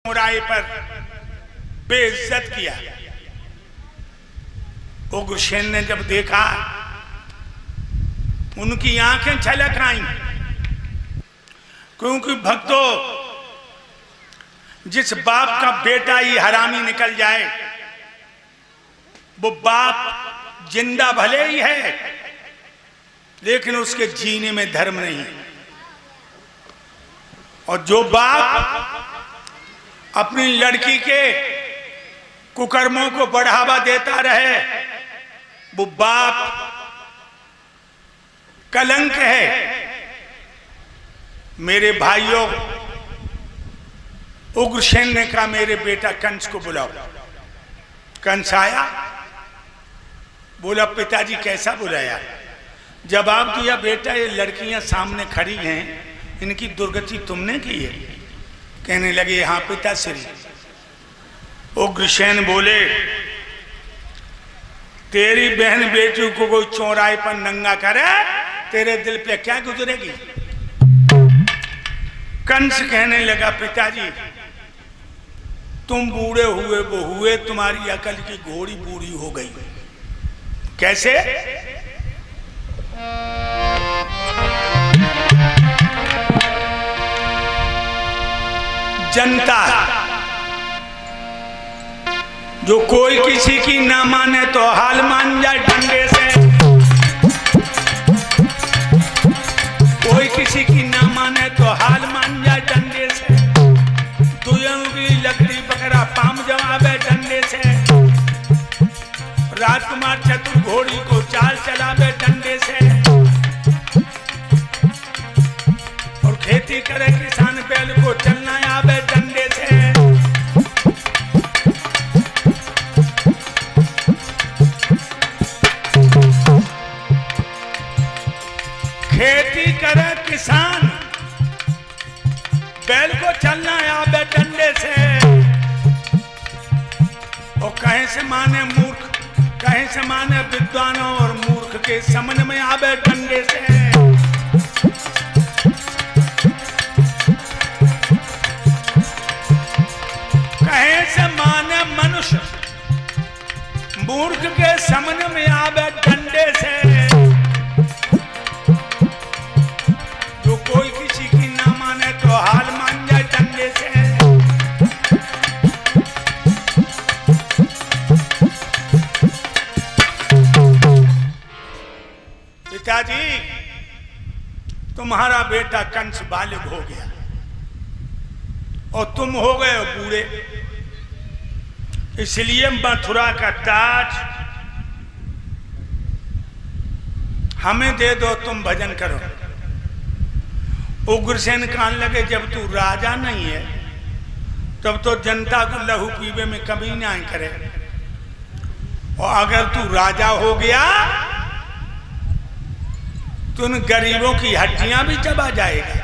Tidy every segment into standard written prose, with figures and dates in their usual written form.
मुराए पर बेइज्जत किया। उग्रसेन ने जब देखा उनकी आंखें छलक आईं, क्योंकि भक्तों जिस बाप का बेटा ही हरामी निकल जाए वो बाप जिंदा भले ही है लेकिन उसके जीने में धर्म नहीं। और जो बाप अपनी लड़की के कुकर्मों को बढ़ावा देता रहे वो बाप कलंक है। मेरे भाइयों, उग्रसेन ने कहा मेरे बेटा कंस को बुलाओ। कंस आया, बोला पिताजी कैसा बुलाया? जवाब दिया बेटा ये लड़कियां सामने खड़ी हैं, इनकी दुर्गति तुमने की है। कहने लगे हाँ पिताश्री। उग्रसेन बोले तेरी बहन बेटी को कोई चौराहे पर नंगा करे तेरे दिल पे क्या गुजरेगी? कंस कहने लगा पिताजी तुम बूढ़े हुए वो हुए, तुम्हारी अकल की घोड़ी बूढ़ी हो गई। कैसे? जनता जो कोई किसी की ना माने तो हाल मान जाए डंडे से, कोई किसी की ना माने तो हाल मान जाए डंडे से। दुयंगी लकड़ी पकड़ा पाम जवाबे डंडे से। राजकुमार चतुर घोड़ी को चाल चलावे डंडे से। और खेती करे किसान बैल को चलना आवे डंडे से। खेती करे किसान बैल को चलना आवे डंडे से। और कहीं से माने मूर्ख, कहीं से माने विद्वानों और मूर्ख के समन में आवे डंडे से। कहीं से माने मनुष्य मूर्ख के समन में आवे डंडे से। जो कोई किसी की ना माने तो हाल मान जाए डंडे से। पिताजी तुम्हारा बेटा कंस बालिग हो गया और तुम हो गए बूढ़े, इसलिए मथुरा का ताज हमें दे दो, तुम भजन करो। उग्रसेन कहने लगे जब तू राजा नहीं है तब तो जनता को लहू पीवे में कमी ना करे, और अगर तू राजा हो गया तो उन गरीबों की हड्डियां भी चबा जाएगा।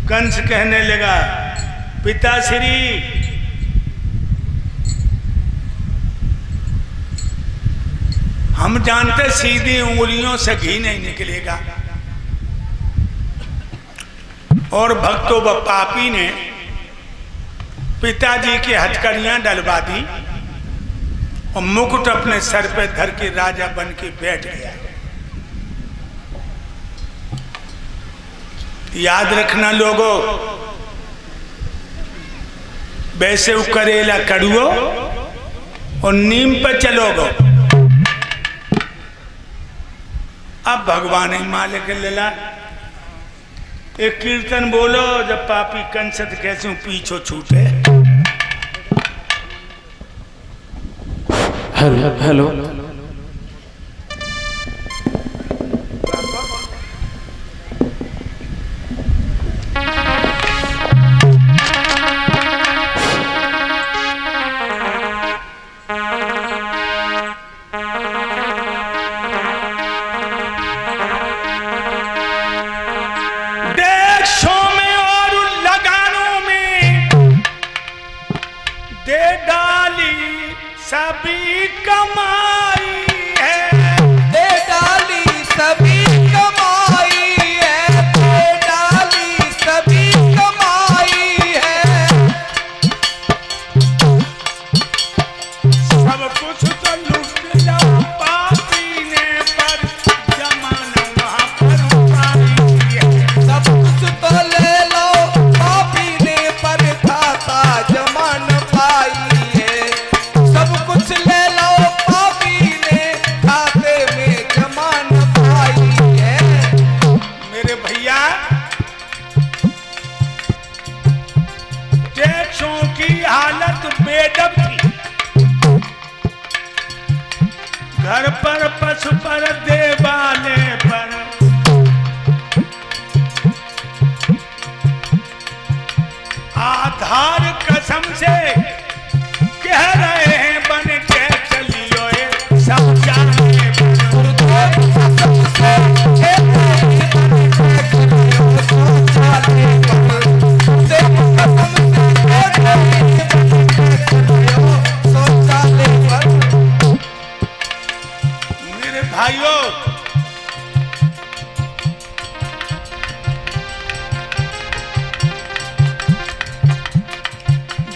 कंस कहने लगा पिताश्री हम जानते सीधी उंगलियों से घी नहीं निकलेगा। और भक्तों व पापी ने पिताजी की हथकड़ियां डलवा दी और मुकुट अपने सर पे धर के राजा बन के बैठ गया। याद रखना लोगों, वैसे करेला कड़ुओ और नीम पे चलोगो। अब भगवान ही मालिक लीला। एक कीर्तन बोलो जब पापी कंसत कैसे पीछो छूटे। हेलो हेलो सभी कमाई है, दे डाली सभी कमाई है, दे डाली सभी कमाई बेदब थी। घर पर पशु पर देवाले पर आधार कसम से कह रहे हैं बन के चलियो ये सब जाने मेरे भाइयों,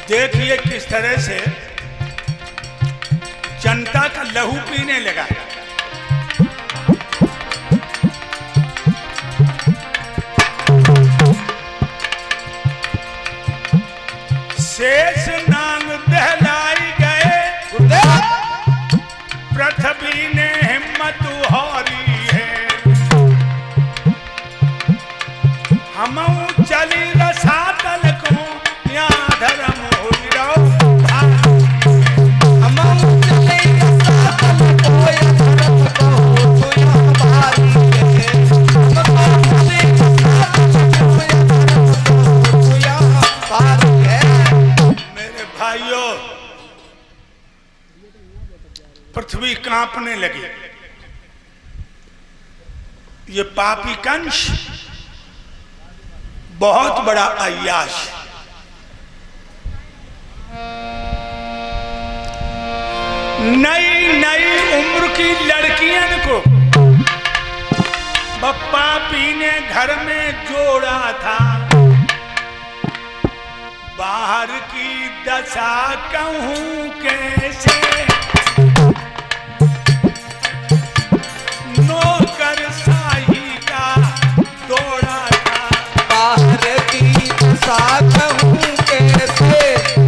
देखिए किस तरह से जनता का लहू पीने लगा। शेष नांग दहलाई गए, पृथ्वी ने हिम्मत हारी है। हम चली रसातल को या धर्म हो रहो, मेरे भाइयों पृथ्वी कांपने लगी। ये पापी कंस बहुत बड़ा अय्याश, नई नई उम्र की लड़कियन को पापी ने घर में जोड़ा था। बाहर की दशा कहूं कैसे, नौकर शाही का दौड़ा था। बाहर की दशा कहूं कैसे,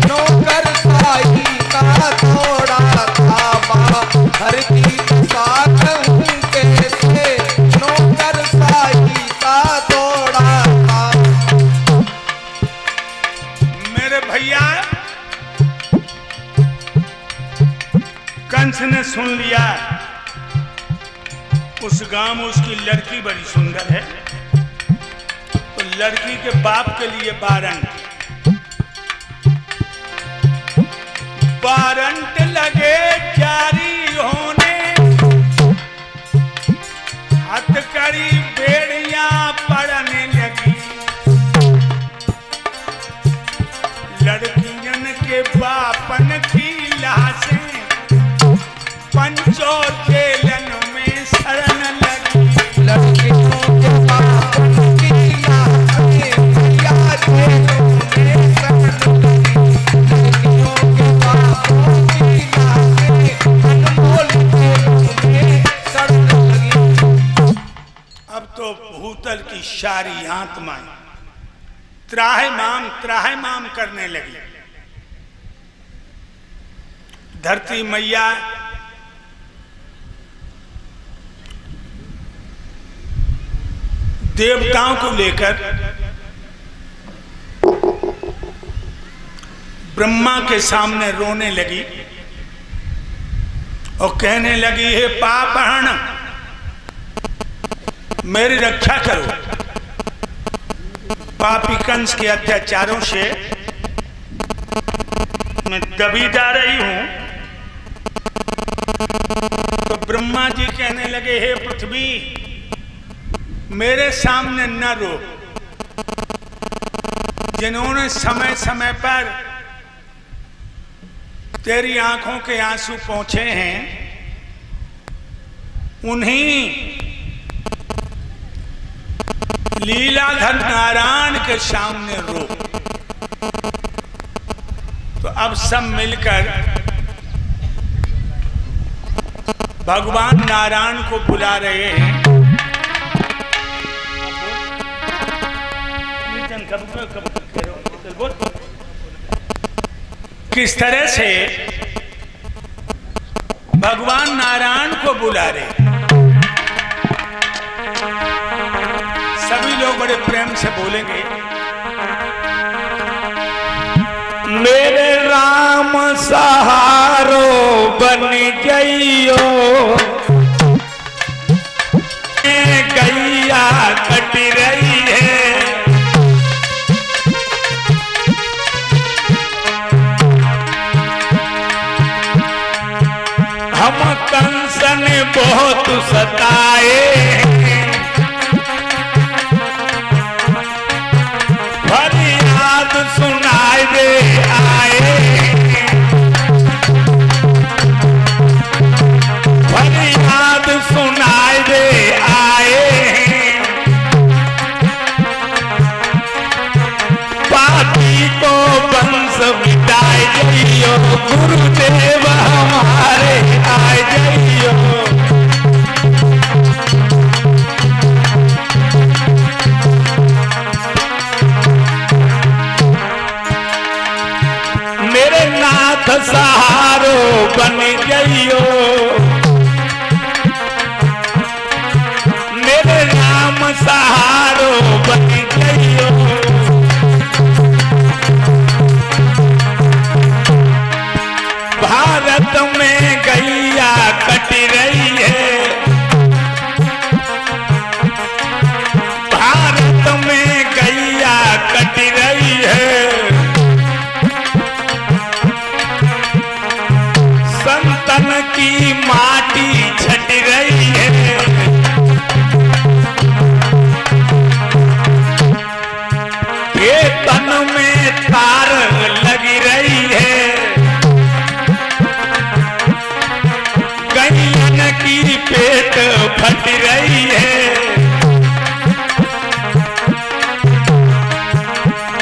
नौकर शाही का दौड़ा था। बाहर की दशा कहूं कैसे, नौकर शाही का दौड़ा था। मेरे भैया, कंस ने सुन लिया उस गांव में उसकी लड़की बड़ी सुंदर है, तो लड़की के बाप के लिए वारंट लगे जारी होने। हथकड़ी बेड़ियां पड़ने लगी। लड़कियन के बापन की लाशें पंचों जेलन में शरण लगी। लड़कियों के बापन की लाशें भैया जेलों में शरण लगी। लड़कियों के बापों की लाशें अनमोल जेलों में शरण लगी। अब तो भूतल की सारी आत्माएं त्राहिमाम करने लगी। धरती मैया देवताओं को लेकर ब्रह्मा के सामने रोने लगी और कहने लगी, हे पापहरण, मेरी रक्षा करो। पापी कंस के अत्याचारों से मैं दबी जा रही हूं। तो ब्रह्मा जी कहने लगे, हे पृथ्वी, मेरे सामने न रो। जिन्होंने समय समय पर तेरी आंखों के आंसू पहुंचे हैं, उन्हीं लीलाधर नारायण के सामने रो। तो अब सब मिलकर भगवान नारायण को बुला रहे हैं। किस तरह से भगवान नारायण को बुला रहे। सभी लोग बड़े प्रेम से बोलेंगे, मेरे राम सहारो बन जइयो, गैया कट रही है। हम कंस ने बहुत सताए, फरियाद सुनाए दे आए, फरियाद सुनाए दे आए। पापी को वंश मिटाए जइयो, गुरुदेव हमारे आए जइयो। मेरे नाथ सहारो बन जइयो, मेरे नाम सहारो बन जइयो। भारत में गैया कट रही है, भारत में गैया कट रही है। संतन की माटी छट रही है, ये तन में तार लगी रही है। गैयन की पेट फट रही है,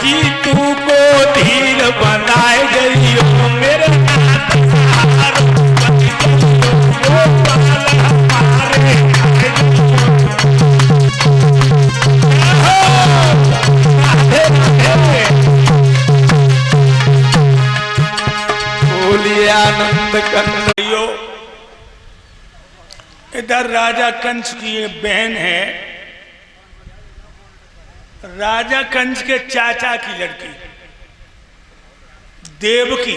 जीतू को धीर बनाए गई हो। मेरे नाथ सहारो बन जइयो, गोपाल हमारे आए जइयो। बोलिए आनंद कन्हैया। इधर राजा कंस की ये बहन है, राजा कंस के चाचा की लड़की देवकी।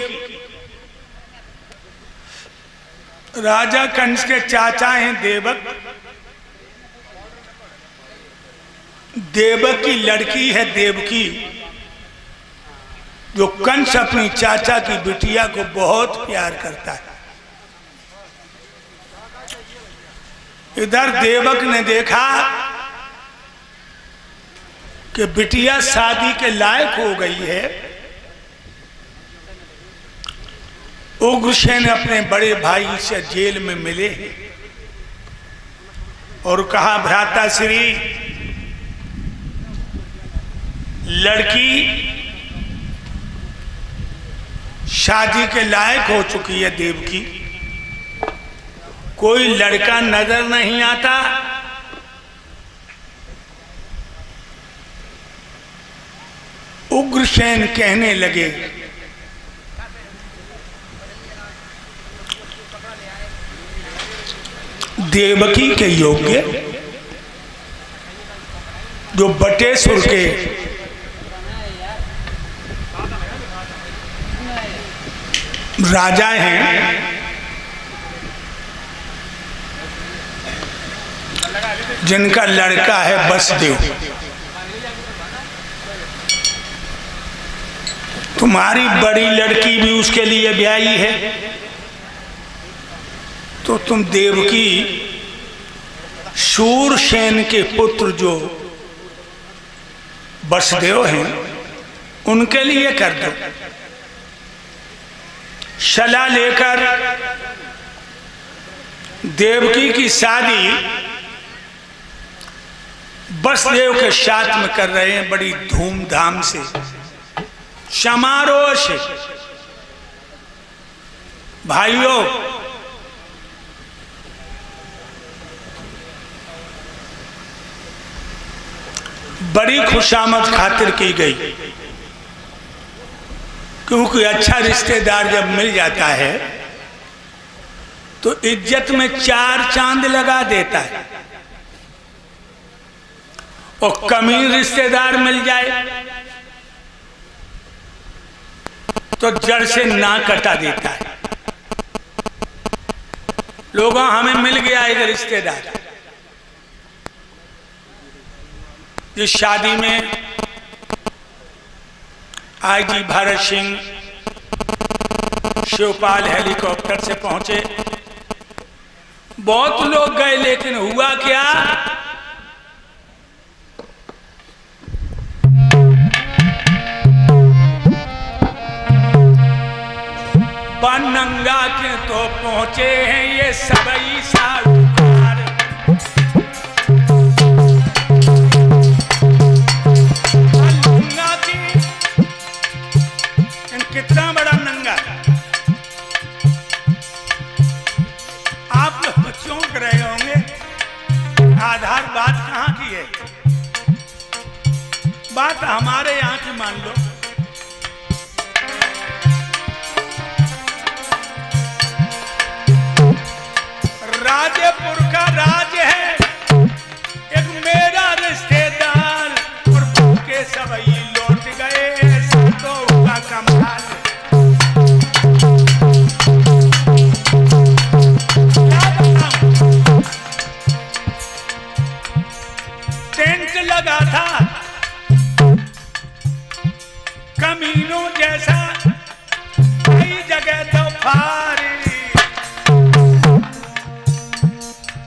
राजा कंस के चाचा हैं देवक, देवक की लड़की है देवकी, जो कंस अपनी चाचा की बिटिया को बहुत प्यार करता है। इधर देवक ने देखा कि बिटिया शादी के लायक हो गई है। उग्रसेन अपने बड़े भाई से जेल में मिले और कहा, भ्राता श्री, लड़की शादी के लायक हो चुकी है देवकी, कोई लड़का नजर नहीं आता। उग्रसेन कहने लगे, देवकी के योग्य जो बटेश्वर के राजा हैं, जिनका लड़का है वसुदेव, तुम्हारी बड़ी लड़की भी उसके लिए ब्याही है, तो तुम देवकी शूरसेन के पुत्र जो वसुदेव हैं उनके लिए कर दो। सलाह लेकर देवकी की शादी वसुदेव के साथ में कर रहे हैं, बड़ी धूमधाम से, समारोह से। भाइयों, बड़ी खुशामद खातिर की गई, क्योंकि अच्छा रिश्तेदार जब मिल जाता है तो इज्जत में 4 चांद लगा देता है, और कमीन रिश्तेदार मिल जाए तो जड़ से ना कटा देता है। लोगों हमें मिल गया एक रिश्तेदार जिस शादी में आईजी भरत सिंह शिवपाल हेलीकॉप्टर से पहुंचे। बहुत लोग गए लेकिन हुआ क्या, बनंगा के तो पहुंचे हैं ये सबई साहूकार। नंगा की कितना बड़ा नंगा, आप लोग चौंक रहे होंगे आधार बात कहाँ की है। बात हमारे यहाँ की मान लो। राजेपुर का राज है एक मेरा रिश्तेदार, और भूखे सबई लौट गए तो हुआ कमाल। टेंट लगा था कमीनों जैसा, कई जगह तो फारी,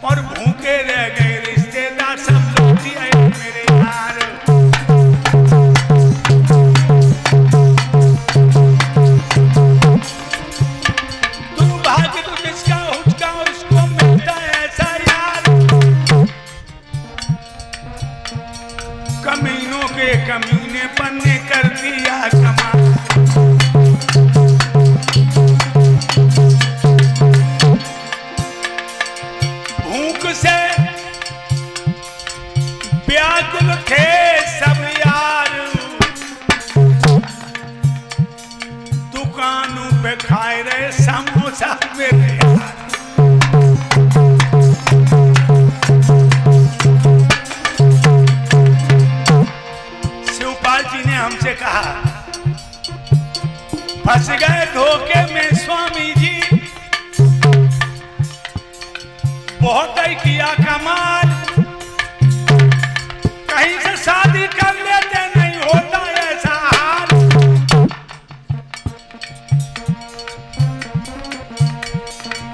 और भूखे रह गए रिश्तेदार सब लौट आए मेरे यार। दुर्भाग्य तो जिसका हुचका उसको मिलता है ऐसा यार। कमीनों के कमीने बनने कर दिया कमाल। से व्याकुल थे सब यार, दुकानों पे खाए रहे समोसा मेरे यार। शिवपाल जी ने हमसे कहा फंस गए धोखे में स्वामी जी, बहुत ही किया कमाल, कहीं से शादी कर लेते नहीं होता ऐसा हाल।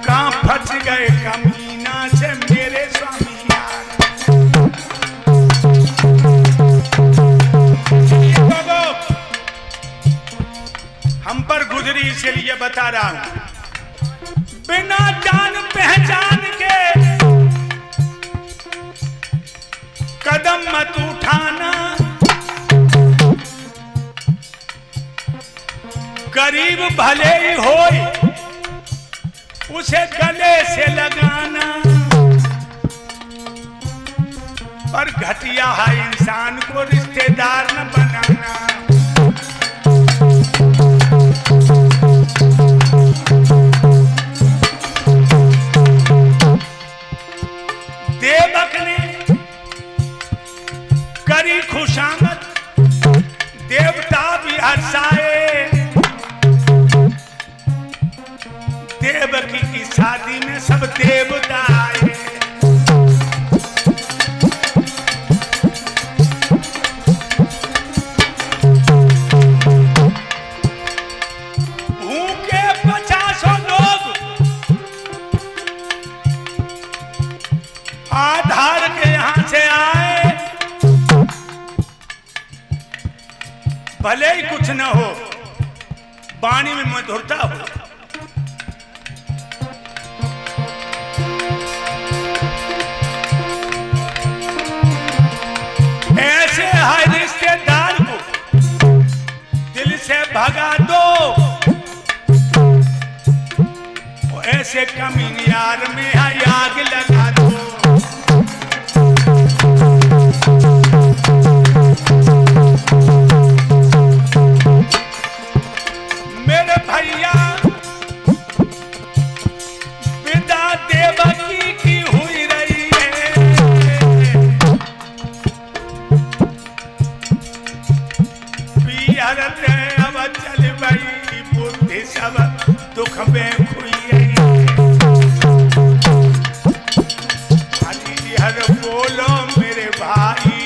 कहां फंस गए कमीना से मेरे स्वामी यार। हम पर गुजरी इसलिए बता रहा हूं, बिना जान पहचान के कदम मत उठाना, गरीब भले ही होए उसे गले से लगाना, पर घटिया है इंसान को रिश्तेदार न बनाना। देवक ने करी खुशामद, देवता भी हर्षाए। देवकी की शादी में सब देवता आए। भूखे 50 लोग आधार के यहां से आए, भले ही कुछ न हो, वाणी में मधुरता हो। ऐसे हर रिश्तेदार को दिल से भगा दो, ऐसे कमीनियार में आग लगा दो। मेरे भैया विदा देवकी की हुई रही है, पियरत अब चल गई हमें खुई हर बोलो मेरे भाई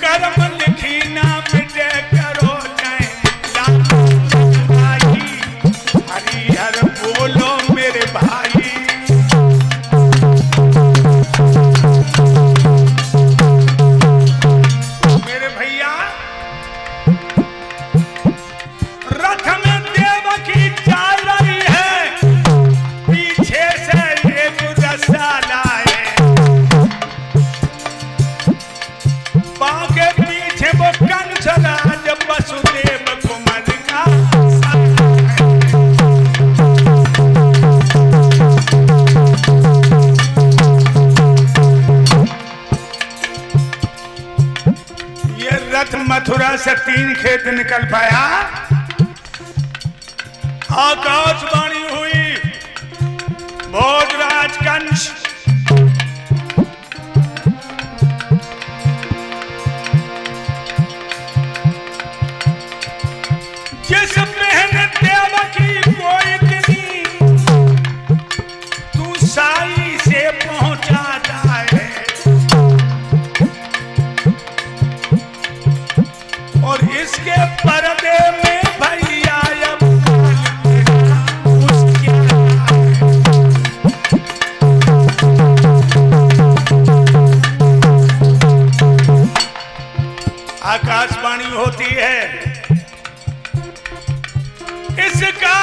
कर्म लिखी ना मिटे करो जाए भाई हरिहर बोलो मेरे भाई मेरे भैया रथ में देवकी जा रही है पीछे से एक रसाला के पीछे वो कंस राज वसुदेव कुमार का ये रथ मथुरा से 3 खेत निकल पाया आकाशवाणी हुई भोजराज कंस जिस बहन देवकी कोई नहीं तू साई से पहुंचा जाए और इसके पर्दे में भैया अब उसके आकाशवाणी होती है इसका